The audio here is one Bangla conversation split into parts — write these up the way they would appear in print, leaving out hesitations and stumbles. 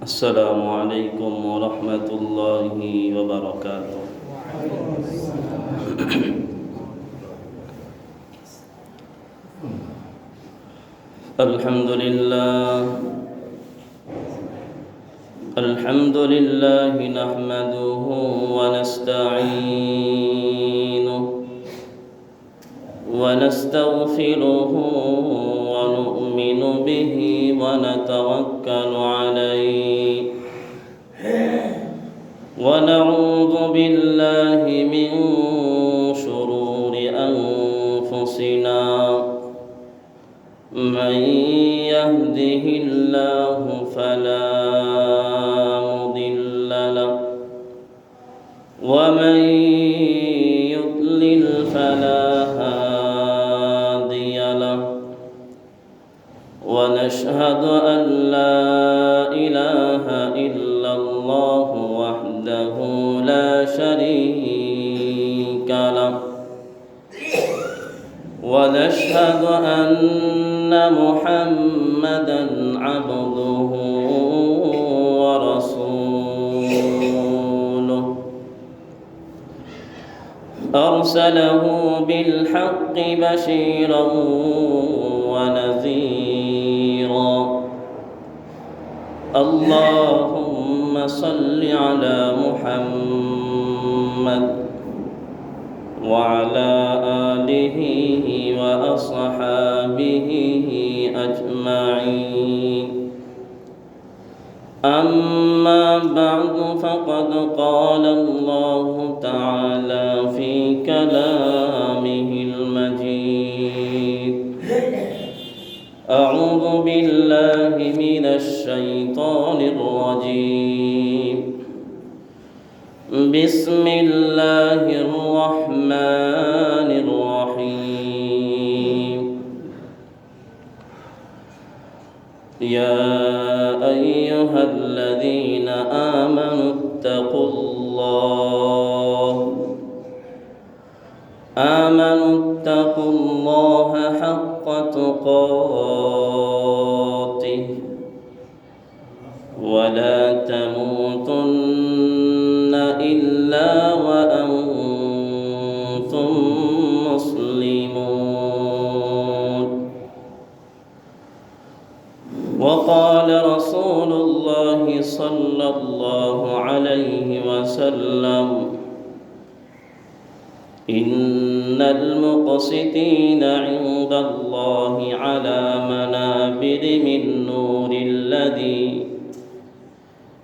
السلام عليكم ورحمة الله وبركاته. الحمد لله نحمده ونستعينه ونستغفره ونؤمن به ونتوكل عليه ونعوذ بالله من شرور أنفسنا من يهده الله فلا مضل له ومن يضلل فلا هادي له ونشهد أن لا إله إلا الله وحده لا شريك له ونشهد أن محمدًا عبده ورسوله أرسله بالحق بشيرًا ونذيرًا اللهم صل على محمد وعلى آله وأصحابه أجمعين أما بعد فقد قال الله تعالى في كلامه المجيد أعوذ بالله من الشيطان الرجيم بسم الله الرحمن الرحيم يا أيها الذين آمنوا اتقوا الله حق تقاته ولا تموتن إلا وأنتم مسلمون وقال رسول الله صلى الله عليه وسلم إن المقسطين عند الله على منابر من نور الذي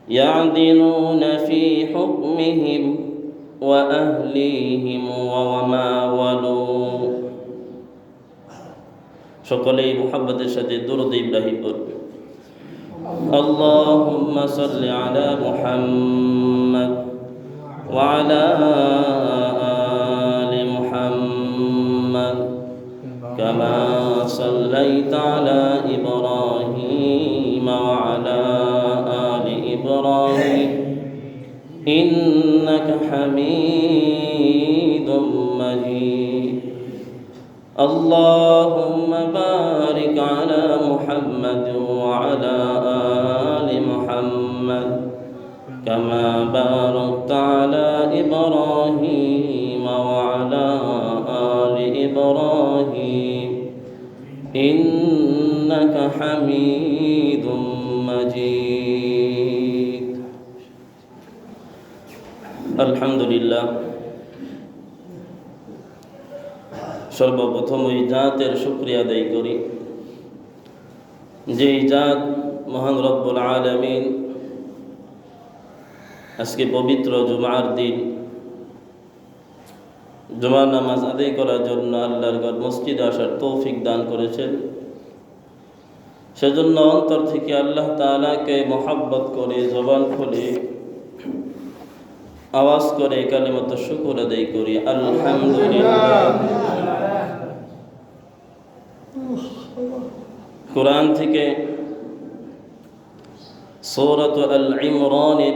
يعدلون في حكمهم وأهليهم وما ولوا সকলেই মুহাম্মদের সাথে দুরূদ ইব্রাহিম পড়বে اللهم صل على محمد وعلى آل محمد كما صليت على إبراهيم وعلى آل إبراهيم إنك حميد مجيد اللهم بارك على محمد وعلى آل محمد كما باركت على إبراهيم وعلى آل إبراهيم إنك حميد مجيد الحمد لله সর্বপ্রথম ওই জাতের শুকরিয়া আদায় করি যেই জাত মহান রব্বুল আলামিন আজকে পবিত্র জুমার দিন জুমার নামাজ আদায় করার জন্য আল্লাহর ঘর মসজিদে আসার তৌফিক দান করেছেন। সেজন্য অন্তর থেকে আল্লাহ তাআলাকে মহব্বত করে জবান খুলে আওয়াজ করে কালিমাত শুকর আদায় করি আলহামদুলিল্লাহ। কোরআন থেকে সূরাত আল ইমরানের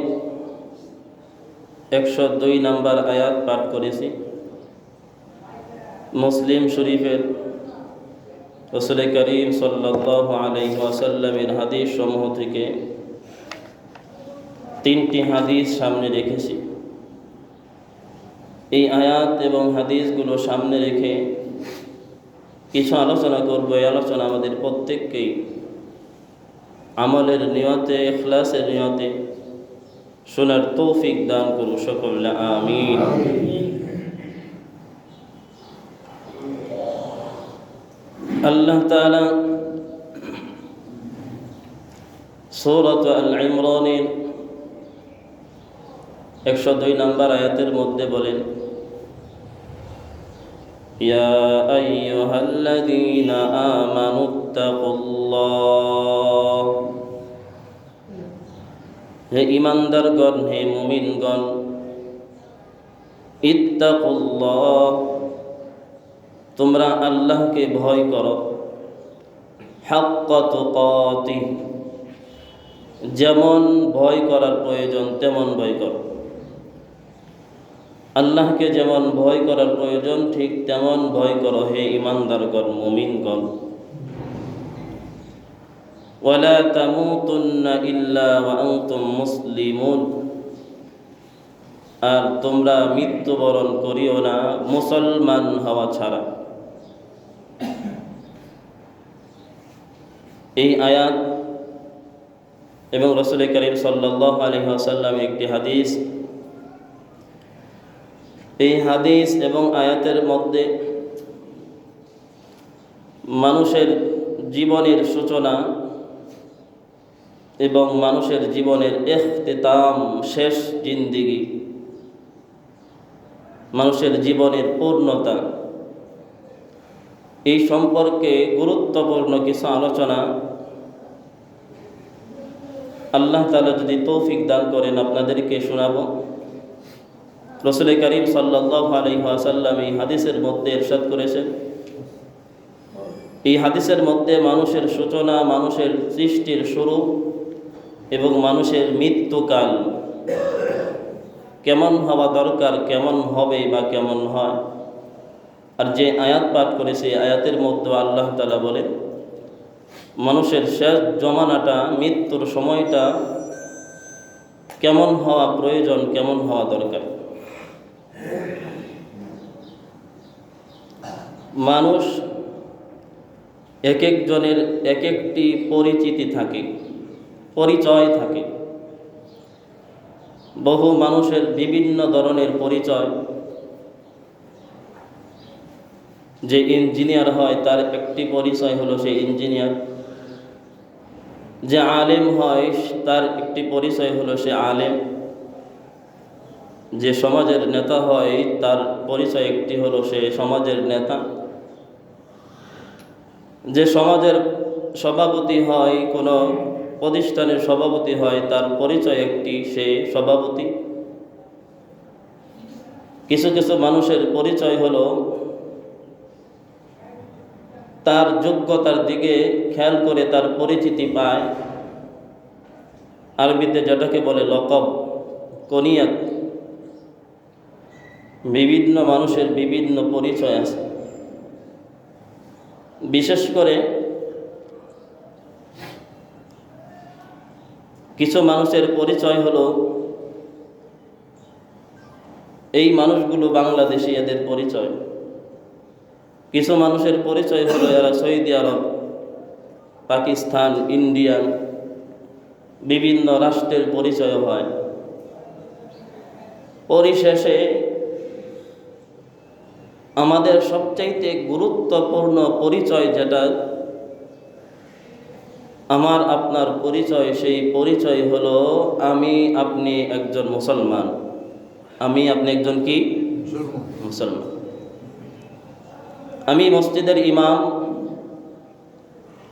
102 নম্বর আয়াত পাঠ করেছি। মুসলিম শরীফের রাসূল করিম সাল্লাল্লাহু আলাইহি ওয়াসাল্লামের হাদিস সমূহ থেকে তিনটি হাদিস সামনে রেখেছি। এই আয়াত এবং হাদিসগুলো সামনে রেখে কিছু আলোচনা করব। এই আলোচনা আমাদের প্রত্যেককেই আমলের নিয়তে, ইখলাসের নিয়তে শোনার তৌফিক দান করুন সকলে, আমিন। আল্লাহ তাআলা সূরাত আল ইমরানের 102 নম্বর আয়াতের মধ্যে বলেন, ইয়া আইয়ুহাল্লাযীনা আমানুত্তাকুল্লাহ, হে ঈমানদারগণ, হে মুমিনগণ, ইত্তাকুল্লাহ, তোমরা আল্লাহকে ভয় করো, হাক্কা তুকাতিহ, যেমন ভয় করার প্রয়োজন তেমন ভয় করো। আল্লাহকে যেমন ভয় করার প্রয়োজন ঠিক তেমন ভয় করো হে ঈমানদারগণ, মুমিনগণ। ওয়ালা তামুতুন্না ইল্লা ওয়া আনতুম মুসলিমুন, আর তোমরা মৃত্যুবরণ করিও না মুসলমান হওয়া ছাড়া। এই আয়াত এবং রাসূল করিম সাল্লাল্লাহু আলাইহি ওয়াসাল্লামের একটি হাদিস, এই হাদিস এবং আয়াতের মধ্যে মানুষের জীবনের সূচনা এবং মানুষের জীবনের ইখতিতাম, শেষ জিন্দেগি, মানুষের জীবনের পূর্ণতা, এই সম্পর্কে গুরুত্বপূর্ণ কিছু আলোচনা আল্লাহ তাআলা যদি তৌফিক দান করেন আপনাদেরকে শোনাবো। রাসূল করিম সাল্লাল্লাহু আলাইহি ওয়াসাল্লাম এই হাদিসের মধ্যে ইরশাদ করেছেন, এই হাদিসের মধ্যে মানুষের সূচনা, মানুষের সৃষ্টির শুরু এবং মানুষের মৃত্যুকাল কেমন হওয়া দরকার, কেমন হবে বা কেমন হয়। আর যে আয়াত পাঠ করেছে এই আয়াতের মধ্যে আল্লাহ তাআলা বলেন মানুষের শেষ জমানাটা, মৃত্যুর সময়টা কেমন হওয়া প্রয়োজন, কেমন হওয়া দরকার। মানুষ এক একজনের এক একটি পরিচিতি থাকে, পরিচয় থাকে। বহু মানুষের বিভিন্ন ধরনের পরিচয়। যে ইঞ্জিনিয়ার হয় তার একটি পরিচয় হলো সে ইঞ্জিনিয়ার, যে আলেম হয় তার একটি পরিচয় হলো সে আলেম, যে সমাজের নেতা হয় তার পরিচয় একটি হলো সে সমাজের নেতা, যে সমাজের সভাপতি হয়, কোনো প্রতিষ্ঠানের সভাপতি হয় তার পরিচয় একটি, সে সভাপতি। কিছু কিছু মানুষের পরিচয় হলো তার যোগ্যতার দিকে খেয়াল করে তার পরিচিতি পায়। আরবিতে যেটাকে বলে লকব, কনিয়াত। বিভিন্ন মানুষের বিভিন্ন পরিচয় আছে। বিশেষ করে কিছু মানুষের পরিচয় হলো, এই মানুষগুলো বাংলাদেশি, এদের পরিচয়। কিছু মানুষের পরিচয় হলো এরা সৌদি আরব, পাকিস্তান, ইন্ডিয়ান, বিভিন্ন রাষ্ট্রের পরিচয় হয়। পরিশেষে আমাদের সবচাইতে গুরুত্বপূর্ণ পরিচয় যেটা আমার আপনার পরিচয়, সেই পরিচয় হলো আমি আপনি একজন মুসলমান। আমি আপনি একজন কি? মুসলমান। আমি মসজিদের ইমাম,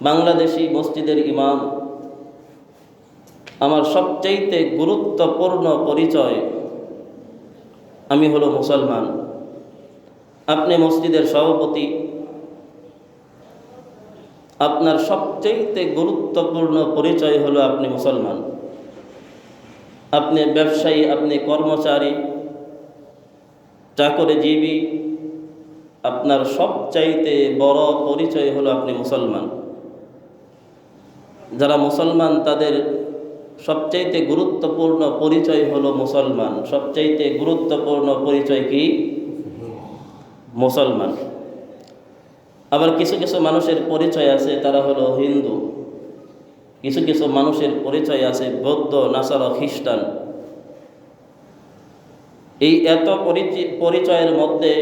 বাংলাদেশি মসজিদের ইমাম। আমার সবচাইতে গুরুত্বপূর্ণ পরিচয় আমি হলো মুসলমান। আপনি মসজিদের সভাপতি, আপনার সবচাইতে গুরুত্বপূর্ণ পরিচয় হলো আপনি মুসলমান। আপনি ব্যবসায়ী, আপনি কর্মচারী, চাকরিজীবী, আপনার সবচাইতে বড় পরিচয় হলো আপনি মুসলমান। যারা মুসলমান তাদের সবচাইতে গুরুত্বপূর্ণ পরিচয় হলো মুসলমান। সবচাইতে গুরুত্বপূর্ণ পরিচয় কি? মুসলমান। আবার কিছু কিছু মানুষের পরিচয় আছে তারা হলো হিন্দু, কিছু কিছু মানুষের পরিচয় আছে বৌদ্ধ, নাসারা, খ্রিস্টান। এই এত পরিচয়ের মধ্যে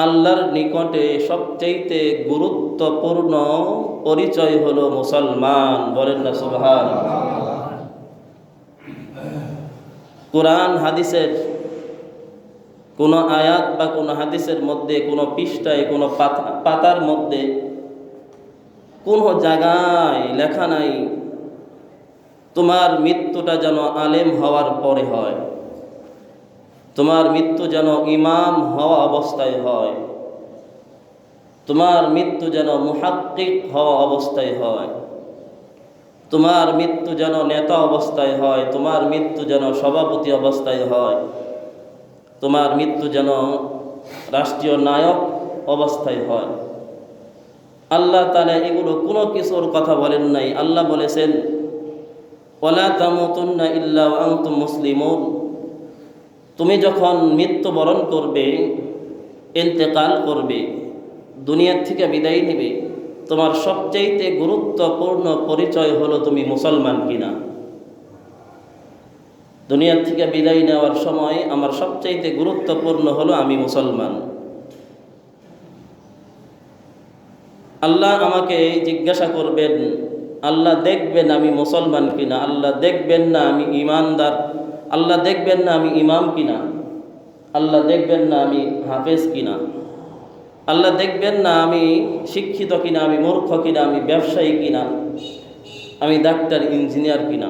আল্লাহর নিকটে সবচাইতে গুরুত্বপূর্ণ পরিচয় হলো মুসলমান। বলেন না সুবহানাল্লাহ। কোরআন হাদিসের কোনো আয়াত বা কোনো হাদিসের মধ্যে, কোনো পৃষ্ঠায়, কোনো পাতার মধ্যে কোনো জায়গায় লেখা নাই তোমার মৃত্যুটা যেন আলেম হওয়ার পরে হয়, তোমার মৃত্যু যেন ইমাম হওয়া অবস্থায় হয়, তোমার মৃত্যু যেন মুহাক্কিক হওয়া অবস্থায় হয়, তোমার মৃত্যু যেন নেতা অবস্থায় হয়, তোমার মৃত্যু যেন সভাপতি অবস্থায় হয়, তোমার মৃত্যু যেন রাষ্ট্রীয় নায়ক অবস্থায় হয়। আল্লাহ তাআলা এগুলো কোনো কিছুর কথা বলেন নাই। আল্লাহ বলেছেন ওয়ালা তামুতুন্না ইল্লা ওয়া আনতুম মুসলিমুন। তুমি যখন মৃত্যুবরণ করবে, ইন্তেকাল করবে, দুনিয়ার থেকে বিদায় নেবে, তোমার সবচাইতে গুরুত্বপূর্ণ পরিচয় হলো তুমি মুসলমান কিনা। দুনিয়ার থেকে বিদায় নেওয়ার সময় আমার সবচাইতে গুরুত্বপূর্ণ হলো আমি মুসলমান। আল্লাহ আমাকে জিজ্ঞাসা করবেন, আল্লাহ দেখবেন আমি মুসলমান কিনা, আল্লাহ দেখবেন না আমি ইমানদার, আল্লাহ দেখবেন না আমি ইমাম কিনা, আল্লাহ দেখবেন না আমি হাফেজ কিনা, আল্লাহ দেখবেন না আমি শিক্ষিত কিনা, আমি মূর্খ কিনা, আমি ব্যবসায়ী কিনা, আমি ডাক্তার, ইঞ্জিনিয়ার কিনা।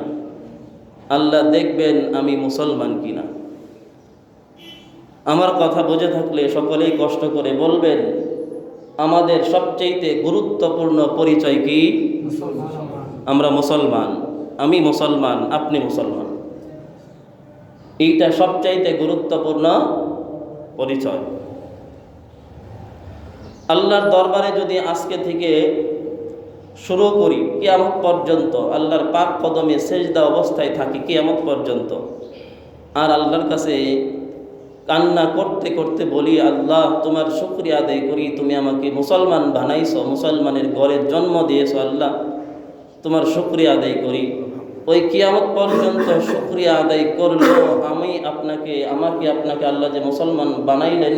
আল্লাহ দেখবেন আমি মুসলমান কিনা। আমার কথা বুঝে থাকলে সকলেই কষ্ট করে বলবেন আমাদের সবচাইতে গুরুত্বপূর্ণ পরিচয় কি? আমরা মুসলমান। আমি মুসলমান, আপনি মুসলমান। এইটা সবচাইতে গুরুত্বপূর্ণ পরিচয়। আল্লাহর দরবারে যদি আজকে থেকে শুরু করি কিয়ামত পর্যন্ত, আল্লাহর পাক কদমে সেজদা অবস্থায় থাকি কিয়ামত পর্যন্ত, আর আল্লাহর কাছে কান্না করতে করতে বলি আল্লাহ তোমার শুকরিয়া আদায় করি, তুমি আমাকে মুসলমান বানাইছো, মুসলমানের ঘরে জন্ম দিয়েছো, আল্লাহ তোমার শুকরিয়া আদায় করি। ওই কিয়ামত পর্যন্ত শুকরিয়া আদায় করলেও আমাকে আপনাকে আল্লাহ যে মুসলমান বানাইলেন,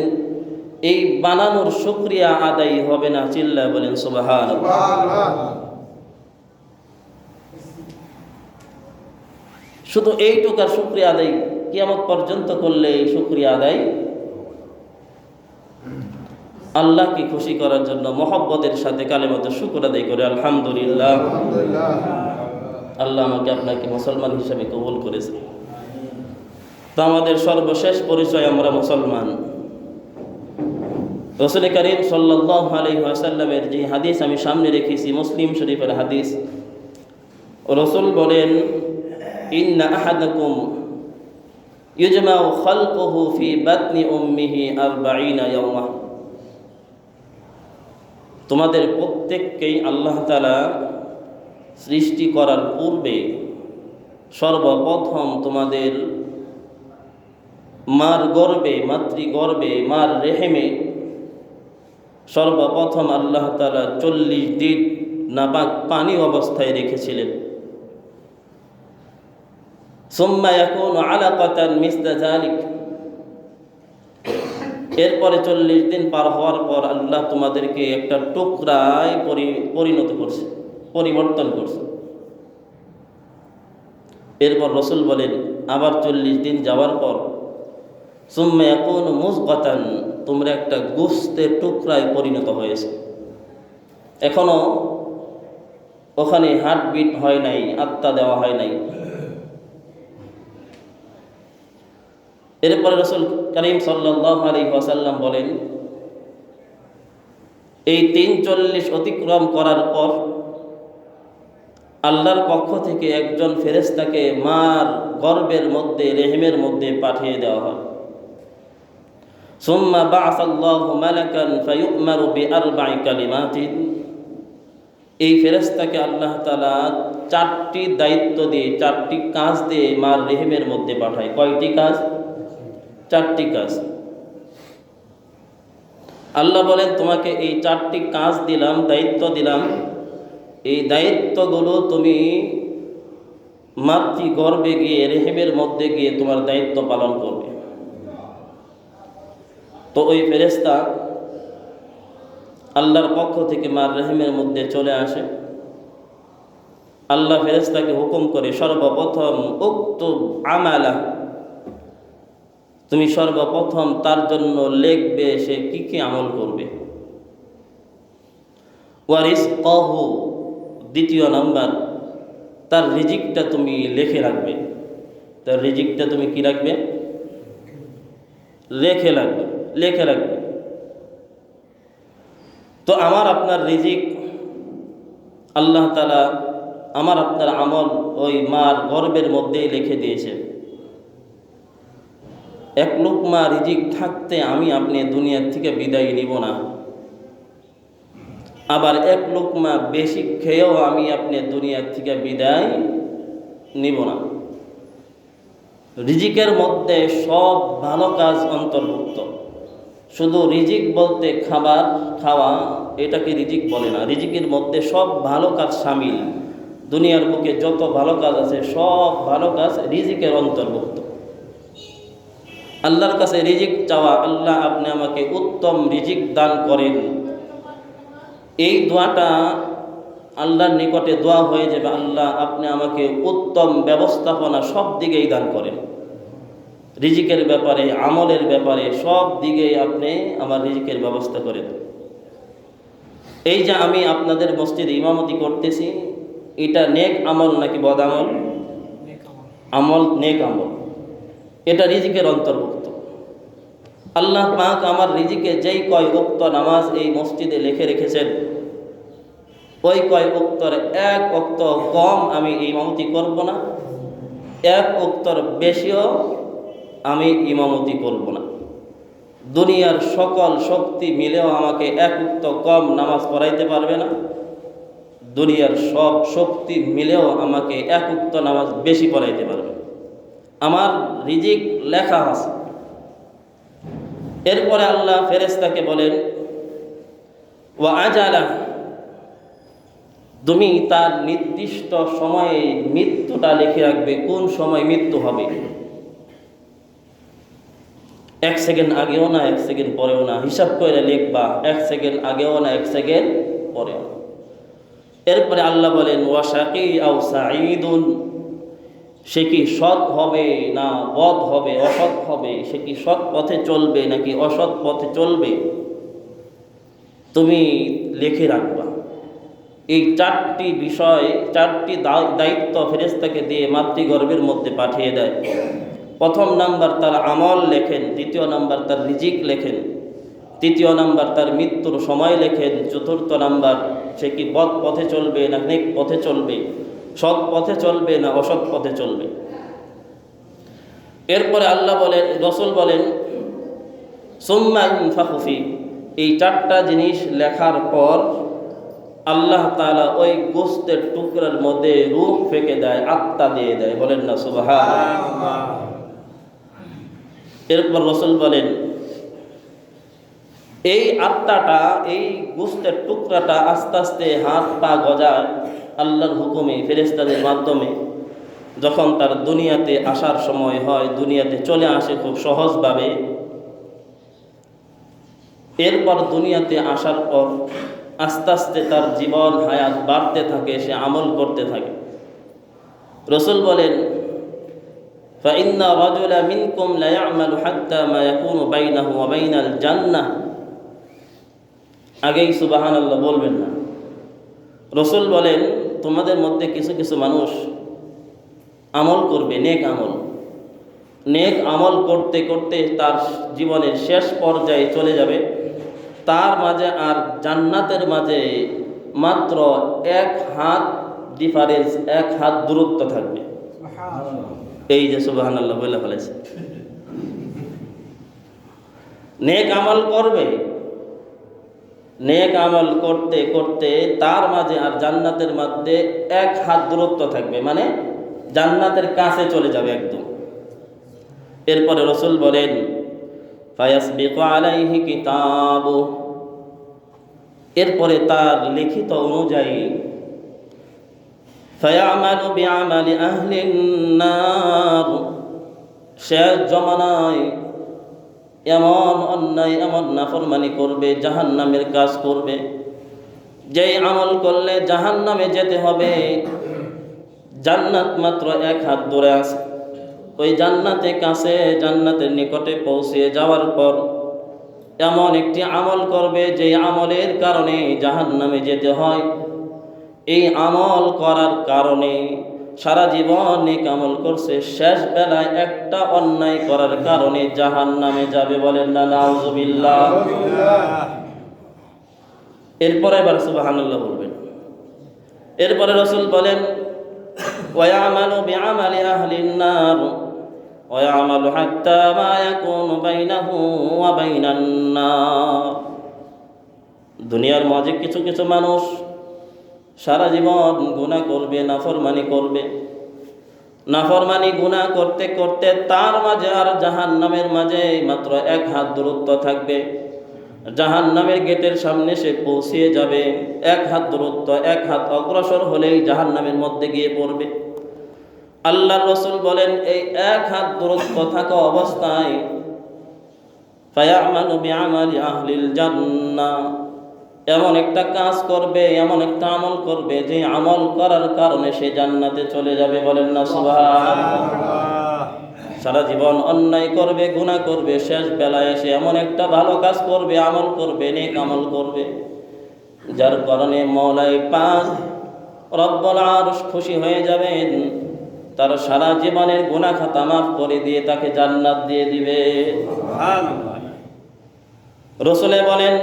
এই বানানোর শুকরিয়া আদায় হবে না। চিল্লায় বলেন সুবহানাল্লাহ। শুধু এইটুকার শুকরিয়া আদায় কিয়ামত পর্যন্ত করলে এই শুকরিয়া আদায় আল্লাহকে খুশি করার জন্য মহব্বতের সাথে কালেমাতে শুকর আদায় করে আলহামদুলিল্লাহ, আল্লাহ আমাকে আপনাকে মুসলমান হিসেবে কবুল করেছে। তো আমাদের সর্বশেষ পরিচয় আমরা মুসলমান। রাসূল করিম সাল্লাল্লাহু আলাইহি ওয়াসাল্লামের যে হাদিস আমি সামনে রেখেছি, মুসলিম শরীফের হাদিস, রাসূল বলেন ইন্না আহাদাকুম ইউজমাউ খালকুহু ফি বাতনি উম্মিহি 40 ইয়াওমা। তোমাদের প্রত্যেককেই আল্লাহ তাআলা সৃষ্টি করার পূর্বে সর্বপ্রথম তোমাদের মার গর্ভে, মাতৃগর্ভে, মার রেহেমে সর্বপ্রথম আল্লাহ তাআলা 40 দিন নাপাক পানি অবস্থায় রেখেছিলেন। সুম্মা ইয়াকুনু আলাকাতান মিসলা যালিক। এরপরে 40 দিন পার হওয়ার পর আল্লাহ তোমাদেরকে একটা টুকরায় পরিণত করছে, পরিবর্তন করছে। এরপর রাসূল বলেন আবার 40 দিন যাওয়ার পর সুম্মা ইয়াকুনু মুযগাতান, তোমরা একটা গোশতের টুকরায় পরিণত হয়েছে। এখনো ওখানে হার্টবিট হয় নাই, আত্মা দেওয়া হয় নাই। এরপরে রাসূল করিম সাল্লাল্লাহু আলাইহি ওয়াসাল্লাম বলেন এই 43 অতিক্রম করার পর আল্লাহর পক্ষ থেকে একজন ফেরেশতাকে মার গর্ভের মধ্যে, রেহেমের মধ্যে পাঠিয়ে দেওয়া হয়। সুম্মা বা'আসাল্লাহু মালাকান ফায়ু'মারু বিআরবা'i কালিমাতিন। এই ফেরেশতাকে আল্লাহ তাআলা চারটি দায়িত্ব দিয়ে, চারটি কাজ দিয়ে মার রেহেমের মধ্যে পাঠায়। কয়টি কাজ? চারটি কাজ। আল্লাহ বলেন তোমাকে এই চারটি কাজ দিলাম, দায়িত্ব দিলাম, এই দায়িত্বগুলো তুমি মাতৃগর্ভে গিয়ে, রেহেমের মধ্যে গিয়ে তোমার দায়িত্ব পালন করবে। তো ওই ফেরেশতা আল্লাহর পক্ষ থেকে মার রেহেমের মধ্যে চলে আসে। আল্লাহ ফেরেশতাকে হুকুম করে, সর্বপ্রথম উক্তুব আমালা, তুমি সর্বপ্রথম তার জন্য লিখবে সে কি কি আমল করবে। ওয়ারিজকাহু, দ্বিতীয় নাম্বার, তার রিজিকটা তুমি লিখে রাখবে। তার রিজিকটা তুমি কি রাখবে? লিখে রাখবে। তো আমার আপনার রিজিক আল্লাহ তাআলা আমার আপনার আমল ওই মার গর্ভের মধ্যেই লিখে দিয়েছে। এক লোকমা রিজিক থাকতে আমি আপনি দুনিয়ার থেকে বিদায় নিব না, আবার এক লোকমা বেশি খেয়েও আমি আপনি দুনিয়ার থেকে বিদায় নিব না। রিজিকের মধ্যে সব ভালো কাজ অন্তর্ভুক্ত। শুধু রিজিক বলতে খাবার খাওয়া, এটাকে রিজিক বলে না। রিজিকের মধ্যে সব ভালো কাজ শামিল। দুনিয়ার বুকে যত ভালো কাজ আছে সব ভালো কাজ রিজিকের অন্তর্ভুক্ত। আল্লাহর কাছে রিজিক চাওয়া, আল্লাহ আপনি আমাকে উত্তম রিজিক দান করেন, এই দোয়াটা আল্লাহর নিকটে দোয়া হয়ে যাবে। আল্লাহ আপনি আমাকে উত্তম ব্যবস্থাপনা সব দিকেই দান করেন, রিজিকের ব্যাপারে, আমলের ব্যাপারে, সব দিকেই আপনি আমার রিজিকের ব্যবস্থা করেন। এই যে আমি আপনাদের মসজিদে ইমামতি করতেছি, এটা নেক আমল নাকি বদ আমল? আমল, নেক আমল। এটা রিজিকের অন্তর্ভুক্ত। আল্লাহ পাক আমার রিজিকে যেই কয় উক্ত নামাজ এই মসজিদে লিখে রেখেছেন, ওই কয় উক্তর এক উক্ত কম আমি ইমামতি করব না, এক উক্তর বেশিও আমি ইমামতি করব না। দুনিয়ার সকল শক্তি মিলেও আমাকে এক উক্ত কম নামাজ পড়াইতে পারবে না, দুনিয়ার সব শক্তি মিলেও আমাকে এক উক্ত নামাজ বেশি পড়াইতে পারবে। আমার রিজিক লেখা আছে। এরপরে আল্লাহ ফেরেশতাকে বলেন, ওয়া আজালা, তুমি তার নির্দিষ্ট সময়ে মৃত্যুটা লিখে রাখবে, কোন সময় মৃত্যু হবে। 1 সেকেন্ড আগেও না, 1 সেকেন্ড পরেও না, হিসাব করে লিখবা। 1 সেকেন্ড আগেও না, 1 সেকেন্ড পরেও না। এরপরে আল্লাহ বলেন, ওয়া শাকী আও সাঈদুন, সে কি সৎ হবে না বদ হবে, অসৎ হবে, সে কি সৎ পথে চলবে নাকি অসৎ পথে চলবে, তুমি লিখে রাখবা। এই চারটি বিষয়, চারটি দায়িত্ব ফেরেশতাকে দিয়ে মাতৃগর্ভের মধ্যে পাঠিয়ে দেয়। প্রথম নাম্বার তার আমল লেখেন, দ্বিতীয় নাম্বার তার রিজিক লেখেন, তৃতীয় নাম্বার তার মৃত্যুর সময় লেখেন, চতুর্থ নাম্বার সে কি বদ পথে চলবে না নেক পথে চলবে, সৎ পথে চলবে না অসৎ পথে চলবে। এরপরে আল্লাহ বলেন, রসুল বলেন, সুম্মা ইনফাখু ফি, এই চারটা জিনিস লেখার পর আল্লাহ তাআলা ওই গোশতের টুকরার মধ্যে রূহ ফেঁকে দেয়, আত্মা দিয়ে দেয়। বলেন না সুবহানাল্লাহ। এরপর রসুল বলেন, এই আত্মাটা, এই গোশতের টুকরাটা আস্তে আস্তে হাত পা গজায় আল্লাহর হুকুমে, ফেরেশতাদের মাধ্যমে। যখন তার দুনিয়াতে আসার সময় হয়, দুনিয়াতে চলে আসে খুব সহজভাবে। এরপর দুনিয়াতে আসার পর আস্তে আস্তে তার জীবন হায়াত বাড়তে থাকে, সে আমল করতে থাকে। রসুল বলেন, ফাইন্না রাজুলা মিনকুম লা ইয়ামালু হাত্তা মা ইয়াকুনু বাইনাহু ওয়া বাইনাল জান্নাহ। আগেই সুবহানাল্লাহ বলবেন না। রসুল বলেন, তোমাদের মধ্যে কিছু কিছু মানুষ আমল করবে, নেক আমল করতে করতে তার জীবনের শেষ পর্যায়ে চলে যাবে। তার মাঝে আর জান্নাতের মাঝে মাত্র 1 হাত ডিফারেন্স, 1 হাত দূরত্ব থাকবে। এই যে সুবহানাল্লাহ বলে ফেলেছে। নেক আমল করবে, নেক আমল করতে করতে তার মাঝে আর জান্নাতের মধ্যে 1 হাত দূরত্ব থাকবে, মানে জান্নাতের কাছে চলে যাবে একদম। এরপরে রাসূল বলেন ফায়াসবিকু আলাইহি কিতাবু, এরপরে তার লিখিত অনুযায়ী ফায়ামালু বিআমালি আহলিন নার, শেষ জমানায় এমন অন্যায় এমন নাফরমানি করবে, জাহান্নামের কাজ করবে, যেই আমল করলে জাহান্নামে যেতে হবে। জান্নাত মাত্র 1 হাত দূরে আছে, ওই জান্নাতে কাছে, জান্নাতের নিকটে পৌঁছে যাওয়ার পর এমন একটি আমল করবে যে আমলের কারণে জাহান্নামে যেতে হয়। এই আমল করার কারণে সারা জীবন নেক আমল করছে, শেষ বেলায় একটা অন্যায় করার কারণে জাহান্নামে যাবে। বলেন না নাউজুবিল্লাহ। এরপরে এবার সুবহানাল্লাহ বলবেন। এরপরে রাসূল বলেন ওয়ায়ামালু বিআমালি আহলিন নার ওয়ায়ামালু হাত্তা মা ইয়াকুনু বাইনাহু ওয়া বাইনান নার। দুনিয়ার মাঝে কিছু কিছু মানুষ সারা জীবন গুনাহ করবে, নাফরমানি করবে, নাফরমানি গুনাহ করতে করতে তার মাঝে আর জাহান্নামের মাঝে মাত্র 1 হাত দূরত্ব থাকবে। জাহান্নামের গেটের সামনে সে পৌঁছে যাবে, 1 হাত দূরত্ব, 1 হাত অগ্রসর হলেই জাহান্নামের মধ্যে গিয়ে পড়বে। আল্লাহর রাসূল বলেন এই 1 হাত দূরত্ব থাকা অবস্থায় ফায়ামালু বিআমালি আহলিল জান্নাহ, এমন একটা কাজ করবে, এমন একটা আমল করবে যে আমল করার কারণে সে জান্নাতে চলে যাবে। বলেন না সুবহানাল্লাহ। সারা জীবন অন্যায় করবে, গুনাহ করবে, শেষ বেলায় এসে এমন একটা ভালো কাজ করবে, আমল করবে, নেক আমল করবে, যার কারণে মওলাই পাক রব্বুল আরশ খুশি হয়ে যাবেন, তার সারা জীবনের গুনাহ খাতা মাফ করে দিয়ে তাকে জান্নাত দিয়ে দিবে। সুবহানাল্লাহ। রাসূল বলেন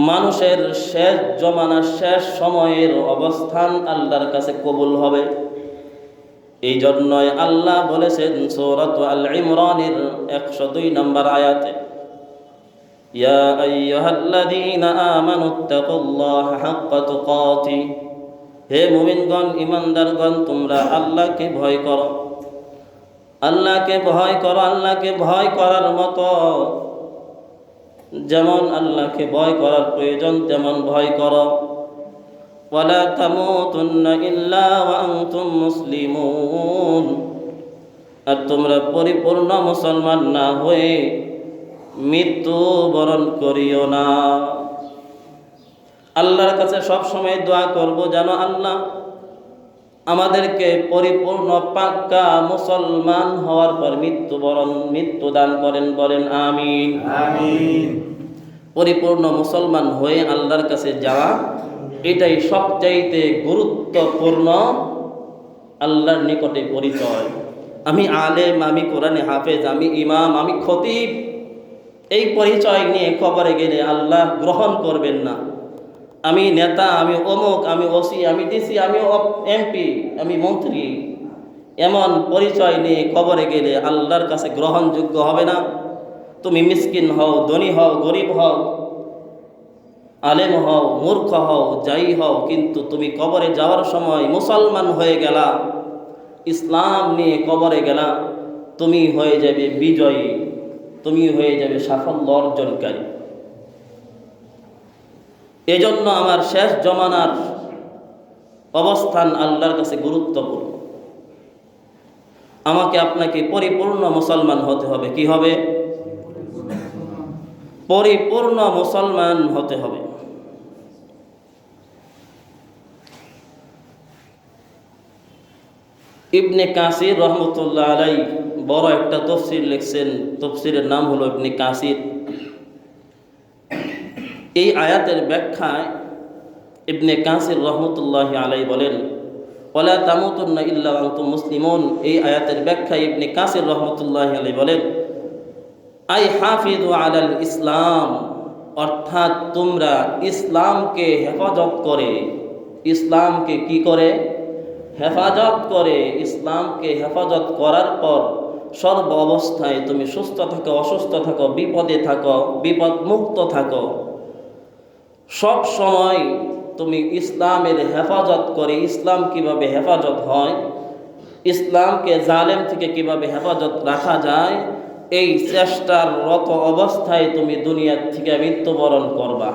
মানুষের শেষ জমানা, শেষ সময়ের অবস্থান আল্লাহর কাছে কবুল হবে। এই জন্যই আল্লাহ বলেছেন সূরাত আল ইমরানের 102 নম্বর আয়াতে, ইয়া আইয়ুহাল্লাযীনা আমানুত্তাকুল্লাহা হাক্কা তুকাতি, হে মুমিনগণ, ঈমানদারগণ, তোমরা আল্লাহকে ভয় করো, আল্লাহকে ভয় করো। আল্লাহকে ভয় করার মতো যেমন আল্লাহকে ভয় করার প্রয়োজন তেমন ভয় করো। ওয়ালা তামুতুন্না ইল্লা ওয়া আনতুম মুসলিমুন, আর তোমরা পরিপূর্ণ মুসলমান না হয়ে মৃত্যু বরণ করিও না। আল্লাহর কাছে সব সময় দোয়া করব যেন আল্লাহ আমাদেরকে পরিপূর্ণ পাক্কা মুসলমান হওয়ার পর মৃত্যু দান করেন। বলেন আমিন আমিন। পরিপূর্ণ মুসলমান হয়ে আল্লাহর কাছে যাওয়া, এটাই সবচাইতে গুরুত্বপূর্ণ আল্লাহর নিকটে পরিচয়। আমি আলেম, আমি কোরআনে হাফেজ, আমি ইমাম, আমি খতিব, এই পরিচয় নিয়ে কবরে গেলে আল্লাহ গ্রহণ করবেন না। আমি নেতা, আমি অমুক, আমি ওসি, আমি ডিসি, আমি এমপি, আমি মন্ত্রী, এমন পরিচয় নিয়ে কবরে গেলে আল্লাহর কাছে গ্রহণযোগ্য হবে না। তুমি মিসকিন হও, ধনী হও, গরিব হও, আলেম হও, মূর্খ হও, যাই হও, কিন্তু তুমি কবরে যাওয়ার সময় মুসলমান হয়ে গেলা, ইসলাম নিয়ে কবরে গেলা, তুমি হয়ে যাবে বিজয়ী, তুমি হয়ে যাবে সাফল্য অর্জনকারী। এজন্য আমার শেষ জমানার অবস্থান আল্লাহর কাছে গুরুত্বপূর্ণ। আমাকে আপনাকে পরিপূর্ণ মুসলমান হতে হবে। কি হবে? পরিপূর্ণ মুসলমান হতে হবে। ইবনে কাসির রহমতুল্লাহ আলাই বড় একটা তফসির লিখছেন, তফসিরের নাম হলো ইবনে কাসির। এই আয়াতের ব্যাখ্যায় ইবনে কাসির রহমতুল্লাহ আলাই বলেন ওয়ালা তামুতুন্না ইল্লা ওয়া আনতুম মুসলিমুন। এই আয়াতের ব্যাখ্যায় ইবনে কাসির রহমতুল্লাহ আলাই বলেন আই হাফিযু আলাল ইসলাম, অর্থাৎ তোমরা ইসলামকে হেফাজত করে, ইসলামকে কি করে? হেফাজত করে। ইসলামকে হেফাজত করার পর সর্ব অবস্থায় তুমি সুস্থ থাকো, অসুস্থ থাকো, বিপদে থাকো, বিপদ মুক্ত থাকো, সব সময় তুমি ইসলামের হেফাজত করে, ইসলাম কিভাবে হেফাজত হয়, ইসলামকে জালেম থেকে কিভাবে হেফাজত রাখা যায়, এই চেষ্টার রত অবস্থায় তুমি দুনিয়ার থেকে মৃত্যুবরণ করবা।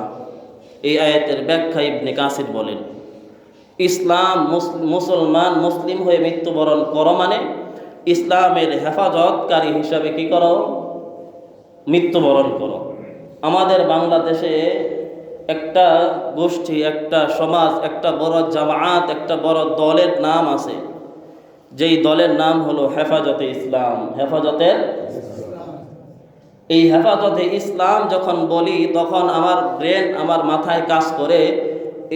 এই আয়াতের ব্যাখ্যা ইবনে কাসির বলেন, ইসলাম মুসলমান মুসলিম হয়ে মৃত্যুবরণ করো মানে ইসলামের হেফাজতকারী হিসাবে কি করো? মৃত্যুবরণ করো। আমাদের বাংলাদেশে একটা গোষ্ঠী, একটা সমাজ, একটা বড় জামায়াত, একটা বড় দলের নাম আছে, যেই দলের নাম হলো হেফাজতে ইসলাম। এই হেফাজতে ইসলাম যখন বলি তখন আমার ব্রেন, আমার মাথায় কাজ করে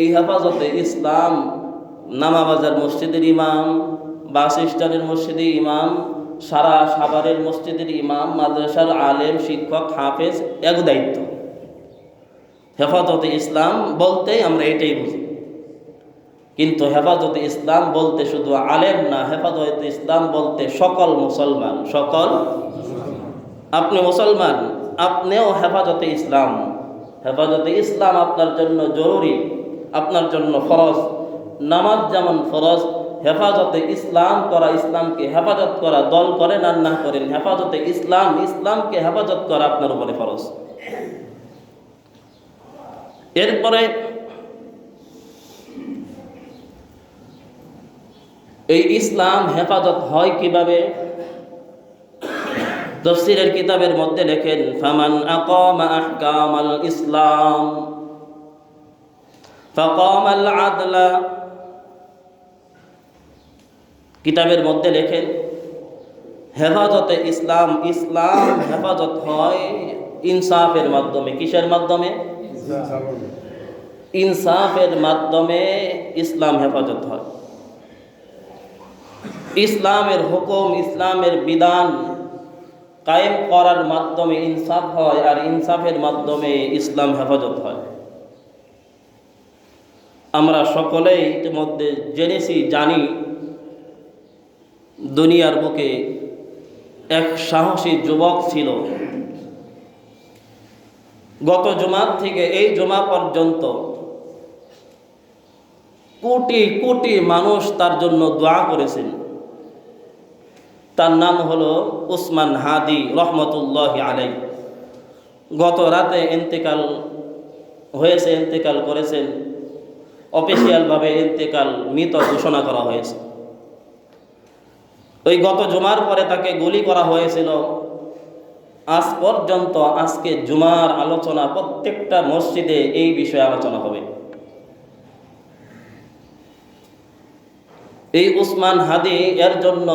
এই হেফাজতে ইসলাম নামাবাজার মসজিদের ইমাম, বাস স্ট্যান্ডের মসজিদের ইমাম, সারা সাভারের মসজিদের ইমাম, মাদ্রাসার আলেম, শিক্ষক, হাফেজ, এক দায়িত্ব। হেফাজতে ইসলাম বলতে আমরা এটাই বুঝি, কিন্তু হেফাজতে ইসলাম বলতে শুধু আলেম না, হেফাজতে ইসলাম বলতে সকল মুসলমান। আপনি মুসলমান, আপনিও হেফাজতে ইসলাম। হেফাজতে ইসলাম আপনার জন্য জরুরি, আপনার জন্য ফরজ। নামাজ যেমন ফরজ, হেফাজতে ইসলাম করা, ইসলামকে হেফাজত করা, দল করেন আর না করেন, হেফাজতে ইসলাম, ইসলামকে হেফাজত করা আপনার উপরে ফরজ। এরপরে এই ইসলাম হেফাজত হয় কিভাবে? তাফসীরের কিতাবের মধ্যে লেখেন, ফামান আকামা আহকামাল ইসলাম ফাকামাল আদলা। কিতাবের মধ্যে লেখেন হেফাজতে ইসলাম, ইসলাম হেফাজত হয় ইনসাফের মাধ্যমে। কিসের মাধ্যমে? ইনসাফের মাধ্যমে ইসলাম হেফাজত হয়। ইসলামের হুকুম, ইসলামের বিধান কায়েম করার মাধ্যমে ইনসাফ হয়, আর ইনসাফের মাধ্যমে ইসলাম হেফাজত হয়। আমরা সকলেই ইতিমধ্যে জেনেছি, জানি, দুনিয়ার বুকে এক সাহসী যুবক ছিল। গত জুমার থেকে এই জুমা পর্যন্ত কোটি কোটি মানুষ তার জন্য দোয়া করেছেন। তার নাম হলো উসমান হাদি রহমতুল্লাহি আলাইহি। গত রাতে ইন্তেকাল হয়েছে, ইন্তেকাল করেছেন, অফিসিয়ালভাবে ইন্তেকাল মৃত ঘোষণা করা হয়েছে। ওই গত জুমার পরে তাকে গুলি করা হয়েছিল। আজ পর্যন্ত, আজকে জুমার আলোচনা, প্রত্যেকটা মসজিদে এই বিষয়ে আলোচনা হবে। এই উসমান হাদি এর জন্য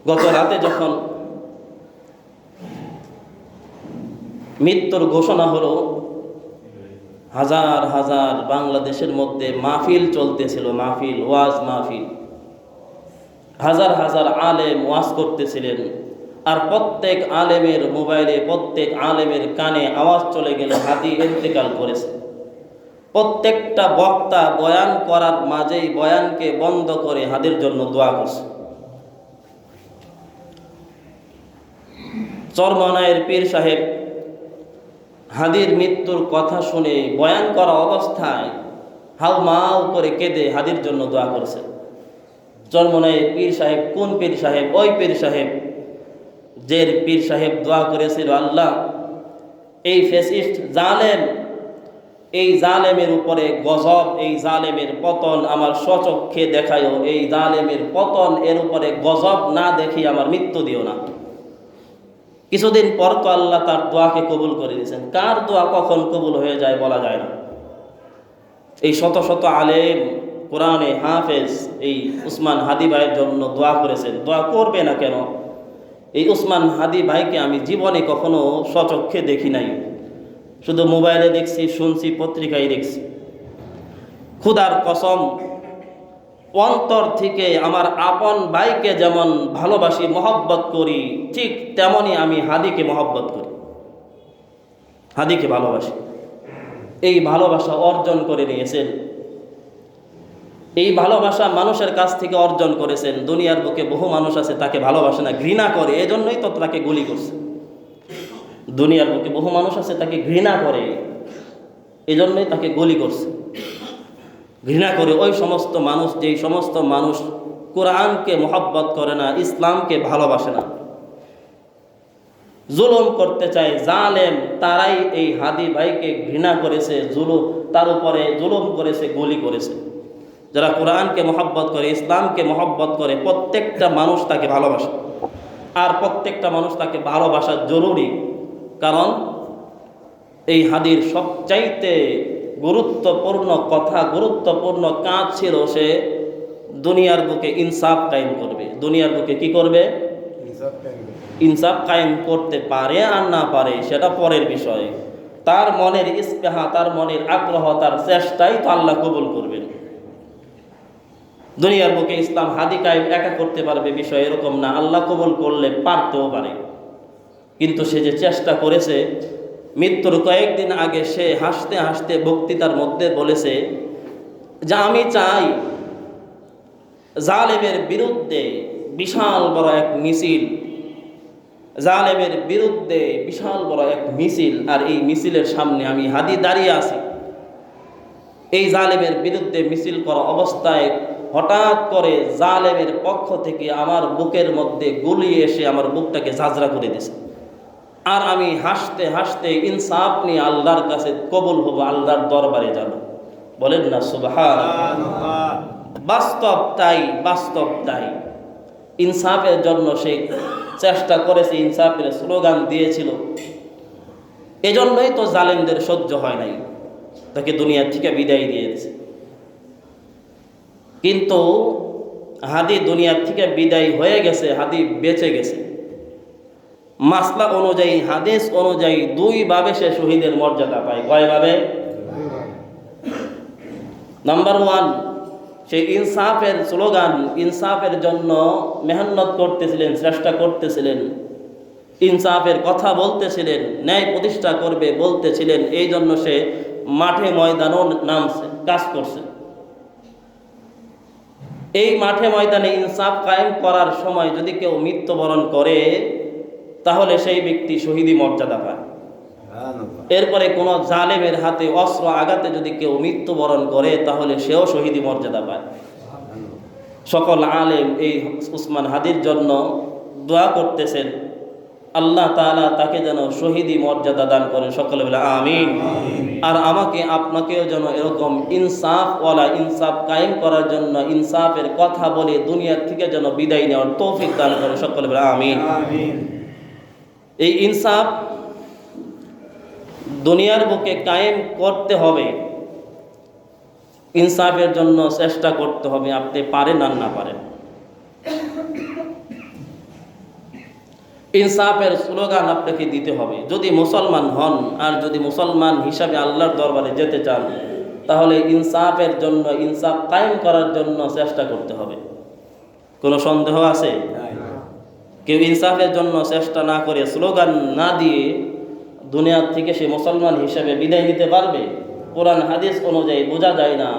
গত রাতে যখন মৃত্যুর ঘোষণা হলো, হাজার হাজার বাংলাদেশের মধ্যে মাহফিল চলতেছিল, মাহফিল, ওয়াজ মাহফিল, হাজার হাজার আলেম ওয়াজ করতেছিলেন। আর প্রত্যেক আলেমের মোবাইলে, প্রত্যেক আলেমের কানে আওয়াজ চলে গেল হাদি ইন্তেকাল করেছে। প্রত্যেকটা বক্তা বয়ান করার মাঝেই বয়ানকে বন্ধ করে হাদির জন্য দোয়া করছে। চরমনায়ের পীর সাহেব হাদির মৃত্যুর কথা শুনে বয়ান করা অবস্থায় হাউমাউ করে কেঁদে হাদির জন্য দোয়া করছে। চরমনায়ের পীর সাহেব কোন পীর সাহেব? ওই পীর সাহেব যে পীর সাহেব দোয়া করেছিল, আল্লাহ এই ফ্যাসিস্ট জালেম, এই জালেমের উপরে গজব, এই জালেমের পতন আমার স্বচক্ষে দেখায়ও, এই জালেমের পতন, এর উপরে গজব না দেখি আমার মৃত্যু দিও না। কিছুদিন পর তো আল্লাহ তার দোয়াকে কবুল করে দিয়েছেন। কার দোয়া কখন কবুল হয়ে যায় বলা যায় না। এই শত শত আলেম, কোরআনে হাফেজ এই উসমান হাদি ভাইয়ের জন্য দোয়া করেছেন। দোয়া করবে না কেন? এই উসমান হাদি ভাইকে আমি জীবনে কখনো স্বচক্ষে দেখি নাই, শুধু মোবাইলে দেখছি, শুনছি, পত্রিকায় দেখছি। খুদার কসম, অন্তর থেকে আমার আপন ভাইকে যেমন ভালোবাসি, মহব্বত করি, ঠিক তেমনই আমি হাদিকে মহব্বত করি, হাদিকে ভালোবাসি। এই ভালোবাসা অর্জন করে নিয়েছেন এই ভালোবাসা মানুষের কাছ থেকে অর্জন করেছেন। দুনিয়ার বুকে বহু মানুষ আছে তাকে ভালোবাসে না, ঘৃণা করে, এজন্যই তো তাকে গুলি করছে। দুনিয়ার বুকে বহু মানুষ আছে তাকে ঘৃণা করে, এজন্যই তাকে গুলি করছে। ঘৃণা করে ওই সমস্ত মানুষ, যেই সমস্ত মানুষ কোরআনকে মহব্বত করে না, ইসলামকে ভালোবাসে না, জুলুম করতে চায়, জালেম, তারাই এই হাদি ভাইকে ঘৃণা করেছে, তার উপরে জুলুম করেছে, গুলি করেছে। যারা কোরআনকে মহব্বত করে, ইসলামকে মহব্বত করে, প্রত্যেকটা মানুষ তাকে ভালোবাসে। আর প্রত্যেকটা মানুষ তাকে ভালোবাসা জরুরি, কারণ এই হাদির সবচাইতে গুরুত্বপূর্ণ কথা, গুরুত্বপূর্ণ কাজ ছিল সে দুনিয়ার বুকে ইনসাফ কায়েম করবে। দুনিয়ার বুকে কি করবে? ইনসাফ কায়েম করতে পারে আর না পারে সেটা পরের বিষয়। তার মনের ইস্তেহা, তার মনের আগ্রহ, তার চেষ্টাই তো আল্লাহ কবুল করবেন। দুনিয়ার বুকে ইসলাম হাদি কায়েম একা করতে পারবে বিষয় এরকম না, আল্লাহ কবুল করলে পারতেও পারে। কিন্তু সে যে চেষ্টা করেছে, মৃত্যুর কয়েকদিন আগে সে হাসতে হাসতে বক্তৃতার মধ্যে বলেছে যে আমি চাই জালেমের বিরুদ্ধে বিশাল বড় এক মিছিল, জালেমের বিরুদ্ধে বিশাল বড় এক মিছিল, আর এই মিছিলের সামনে আমি হাদি দাঁড়িয়ে আছি। এই জালেমের বিরুদ্ধে মিছিল করা অবস্থায় হঠাৎ করে জালেমের পক্ষ থেকে আমার বুকের মধ্যে গুলি এসে আমার বুকটাকে ঝাঁঝরা করে দিয়েছে। আর আমি হাসতে হাসতে ইনসাফ নিয়ে আল্লাহর কাছে কবুল হব, আল্লাহর দরবারে যাব। বলেন না সুবহানাল্লাহ। বাস্তব তাই, বাস্তব তাই। ইনসাফের জন্য সে চেষ্টা করেছে, ইনসাফের স্লোগান দিয়েছিল, এজন্যই তো জালেমদের সহ্য হয় নাই, তাকে দুনিয়া থেকে বিদায় দিয়েছে। কিন্তু হাদি দুনিয়ার থেকে বিদায় হয়ে গেছে, হাদি বেঁচে গেছে। মাসলা অনুযায়ী, হাদিস অনুযায়ী দুইভাবে সে শহীদের মর্যাদা পায়। কয়ভাবে? নাম্বার 1, সে ইনসাফের স্লোগান, ইনসাফের জন্য মেহনত করতেছিলেন, চেষ্টা করতেছিলেন, ইনসাফের কথা বলতেছিলেন, ন্যায় প্রতিষ্ঠা করবে বলতেছিলেন, এই জন্য সে মাঠে ময়দানও নামছে, কাজ করছে। এই মাঠে ময়দানে ইনসাফ কায়েম করার সময় যদি কেউ মৃত্যুবরণ করে তাহলে সেই ব্যক্তি শহীদি মর্যাদা পায়। এরপরে কোনো জালেমের হাতে অস্ত্র আঘাতে যদি কেউ মৃত্যুবরণ করে তাহলে সেও শহীদি মর্যাদা পায়। সকল আলেম এই উসমান হাদির জন্য দোয়া করতেছেন, আল্লাহ তাআলা তাকে যেন শহীদি মর্যাদা দান করেন। সকলে বলে আমিন। আর আমাকে আপনাকেও যেন এরকম ইনসাফওয়ালা, ইনসাফ কায়েম করার জন্য ইনসাফের কথা বলে দুনিয়ার থেকে যেন বিদায় নেওয়ার তৌফিক দান করেন। সকলে বলে আমিন। এই ইনসাফ দুনিয়ার বুকে কায়েম করতে হবে, ইনসাফের জন্য চেষ্টা করতে হবে, আপনি পারেন আর না পারেন। ইনসাফের স্লোগান আপনাকে দিতে হবে যদি মুসলমান হন। আর যদি মুসলমান হিসাবে আল্লাহর দরবারে যেতে চান তাহলে ইনসাফের জন্য, ইনসাফ কায়েম করার জন্য চেষ্টা করতে হবে। কোনো সন্দেহ আছে? কেউ ইনসাফের জন্য চেষ্টা না করে, স্লোগান না দিয়ে দুনিয়ার থেকে সে মুসলমান হিসেবে বিদায় নিতে পারবে? কোরআন হাদিস অনুযায়ী বোঝা যায় না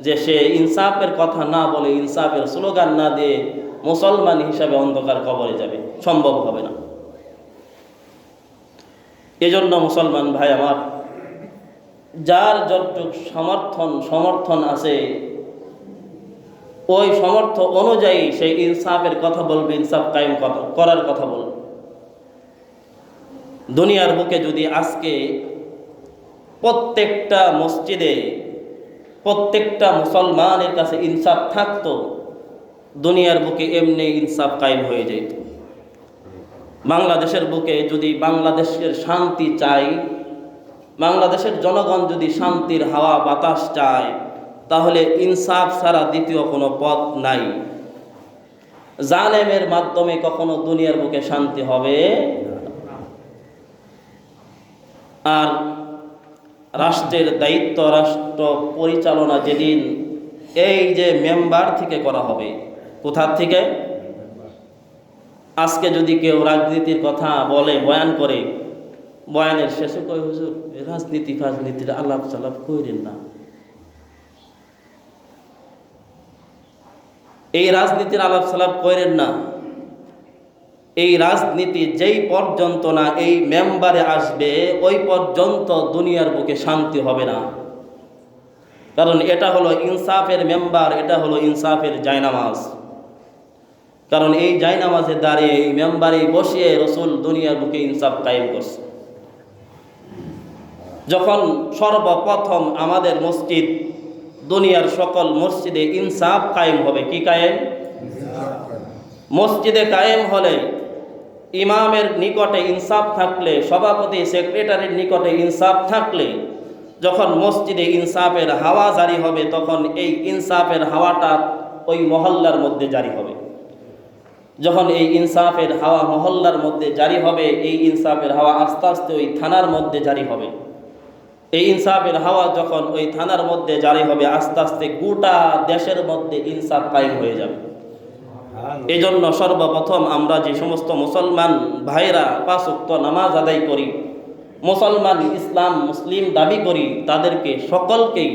যে সে ইনসাফের কথা না বলে, ইনসাফের স্লোগান না দিয়ে মুসলমান হিসাবে অন্ধকার কবরে যাবে, সম্ভব হবে না। এজন্য মুসলমান ভাই আমার, যার যতটুক সমর্থন আছে ওই সমর্থ অনুযায়ী সেই ইনসাফের কথা বলবে, ইনসাফ কায়েম করার কথা বলবে। দুনিয়ার বুকে যদি আজকে প্রত্যেকটা মসজিদে প্রত্যেকটা মুসলমানের কাছে ইনসাফ থাকতো, দুনিয়ার বুকে এমনি ইনসাফ কায়েম হয়ে যেত। বাংলাদেশের বুকে যদি বাংলাদেশের শান্তি চাই, বাংলাদেশের জনগণ যদি শান্তির হাওয়া বাতাস চায়, তাহলে ইনসাফ ছাড়া দ্বিতীয় কোনো পথ নাই। জালেমের মাধ্যমে কখনো দুনিয়ার বুকে শান্তি হবে। আর রাষ্ট্রের দায়িত্ব, রাষ্ট্র পরিচালনা যেদিন এই যে মেম্বার থেকে করা হবে, কোথার থেকে? আজকে যদি কেউ রাজনীতির কথা বলে, বয়ান করে, বয়ানের শেষে কয় হুজুর রাজনীতির আলাপ চালাপ কইরেন না, এই রাজনীতির আলাপ সালাপ করেন না। এই রাজনীতি যেই পর্যন্ত না এই মেম্বারে আসবে ওই পর্যন্ত দুনিয়ার বুকে শান্তি হবে না। কারণ এটা হলো ইনসাফের মেম্বার, এটা হলো ইনসাফের জায়নামাজ। কারণ এই জায়নামাজে দাঁড়িয়ে এই মেম্বারে বসিয়ে রসুল দুনিয়ার বুকে ইনসাফ কায়েম করছে। যখন সর্বপ্রথম আমাদের মসজিদ, দুনিয়ার সকল মসজিদে ইনসাফ কায়েম হবে। কি কায়েম? মসজিদে কায়েম হলে, ইমামের নিকটে ইনসাফ থাকলে, সভাপতি সেক্রেটারির নিকটে ইনসাফ থাকলে, যখন মসজিদে ইনসাফের হাওয়া জারি হবে, তখন এই ইনসাফের হাওয়াটা ওই মহল্লার মধ্যে জারি হবে। যখন এই ইনসাফের হাওয়া মহল্লার মধ্যে জারি হবে, এই ইনসাফের হাওয়া আস্তে আস্তে ওই থানার মধ্যে জারি হবে। এই ইনসাফের হাওয়া যখন ওই থানার মধ্যে জারি হবে, আস্তে আস্তে গোটা দেশের মধ্যে ইনসাফ কায়েম হয়ে যাবে। এই জন্য সর্বপ্রথম আমরা যে সমস্ত মুসলমান ভাইরা 5 ওয়াক্ত নামাজ আদায় করি, মুসলমান ইসলাম মুসলিম দাবি করি, তাদেরকে সকলকেই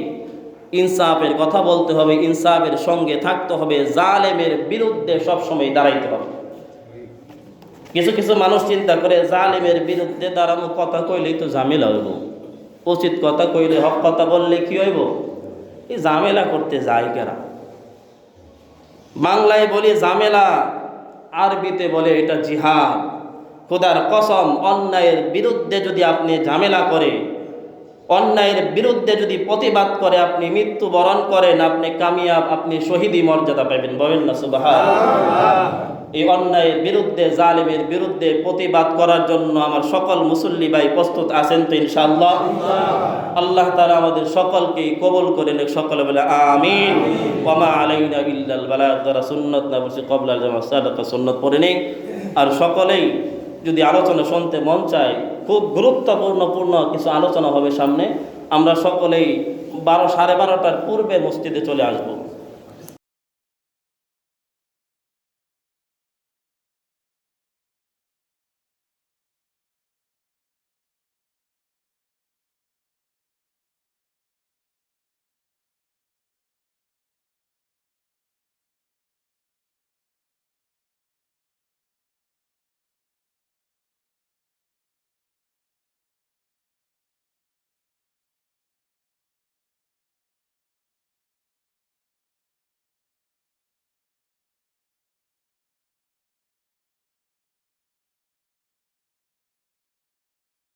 ইনসাফের কথা বলতে হবে, ইনসাফের সঙ্গে থাকতে হবে, জালেমের বিরুদ্ধে সবসময় দাঁড়াইতে হবে। কিছু কিছু মানুষ চিন্তা করে জালেমের বিরুদ্ধে দাঁড়ানো কথা কইলেই তো ঝামেলা হইব, উচিত কথা কইলে, হক কথা বললে কি হইব, এই ঝামেলা করতে যায় কেরা। বাংলায় বলি ঝামেলা, আরবিতে বলে এটা জিহাদ। খোদার কসম, অন্যায়ের বিরুদ্ধে যদি আপনি ঝামেলা করে, অন্যায়ের বিরুদ্ধে যদি প্রতিবাদ করে আপনি মৃত্যুবরণ করেন, আপনি কামিয়াব, আপনি শহীদি মর্যাদা পাবেন। বলেন না সুবহানাল্লাহ। এই অন্যায়ের বিরুদ্ধে, জালেমের বিরুদ্ধে প্রতিবাদ করার জন্য আমার সকল মুসল্লি ভাই প্রস্তুত আছেন তো ইনশাআল্লাহ? আল্লাহ তাআলা আমাদের সকলকে কবুল করে নেক। সকলে বলে আমিন। ওয়া মা আলাইনা ইল্লাল বালাগ। যারা সুন্নাত না বসে ক্বাবলাল জামাত সাদাকা সুন্নাত পড়ে নেই। আর সকলেই যদি আলোচনা শুনতে মন চায়, খুব গুরুত্বপূর্ণ কিছু আলোচনা হবে সামনে, আমরা সকলেই 12 সাড়ে 12টার পূর্বে মসজিদে চলে আসব।